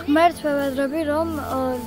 ღმერთს ვევედრები, რომ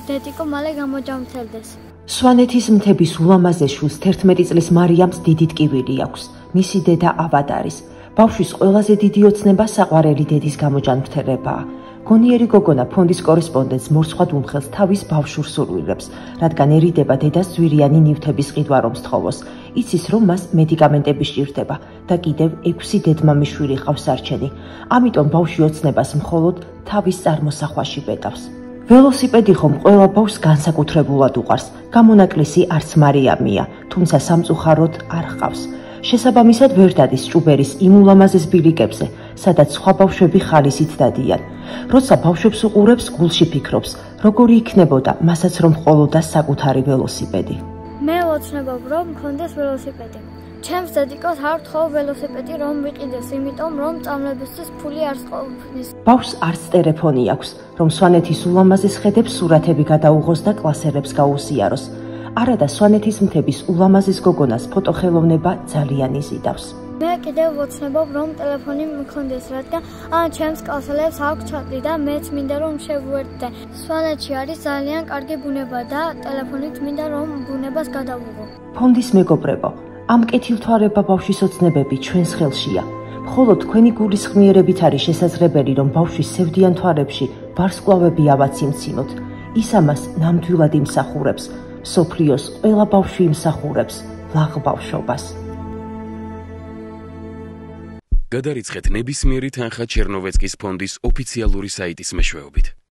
დედიკო მალე გამოჯამთელდეს. სვანეთის მთების ულამაზე შვილს 11 წლის მარიამს დიდი ტკივილი აქვს. მისი დედა ავად არის. ბავშვის ყველაზე დიდი ოცნება საყვარელი დედის გამოჯანმრთელებაა. გონიერი გოგონა ფონდის კორესპონდენტს მორცხვად უმხელს თავის ბავშვურ სურვილებს, რადგან ერიდება დედას ძვირიანი ნივთების ყიდვა რომ სთხოვოს. იცის, რომ მას მედიკამენტები სჭირდება და კიდევ 6 დედმამის შვილი ყავს სარჩენი. ამიტომ ბავშვი ოცნებას მხოლოდ თავის წარმოსახვაში პეტავს. ველოსიპედი ხომ ყველა ბავშვს განსაკუთრებულად უყვარს. გამონაკლისი არც მარიამია, თუმცა სამწუხაროდ არ ჰყავს. შესაბამისად ვერ დადის ჭუბერის იმ ულამაზეს ბილიკებზე, სადაც სხვა ბავშვები ხალისით დადიან. როცა ბავშვებს უყურებს, გულში ფიქრობს, როგორი იქნებოდა მასაც რომ ჰყოლოდა საკუთარი ველოსიპედი. მე ვოცნებობ, რომ მქონდეს ველოსიპედი. ჩემს დედიკოს არ ვთხოვ ველოსიპედი რომ ვიყიდეს, იმიტომ რომ წამლებისთვის ფული არ ყოფნის. ბავშვს არც ტელეფონი აქვს, რომ სვანეთის ულამაზეს ხედებს სურათები გადაუღოს და კლასელებს გაუსიაროს. არადა სვანეთის მთების ულამაზეს გოგონას ფოტოხელოვნება ძალიან იზიდავს. მე კიდევ ვოცნებობ, რომ ტელეფონი მქონდეს, რადგან ჩემს კლასელებს აქვს ჩატი და მეც მინდა რომ შევუერთდე. სვანეთში არის ძალიან კარგი ბუნება და ტელეფონით მინდა რომ ბუნებას გადავუღო. ფონდის მეგობრებო, ამ კეთილთვარება ბავშვის ოცნებები ჩვენს ხელშია. მხოლოდ თქვენი გულისხმიერებით არის შესაძლებელი, რომ ბავშვის სევდიან თვალებში ვარსკვლავები ავაციმცინოთ. ის ამას ნამდვილად იმსახურებს. მსოფლიოს ყველა ბავშვი იმსახურებს ლაღ ბავშვობას. გადარიცხეთ ნებისმიერი თანხა ჩერნოვეცკის ფონდის ოფიციალური საიტის მეშვეობით.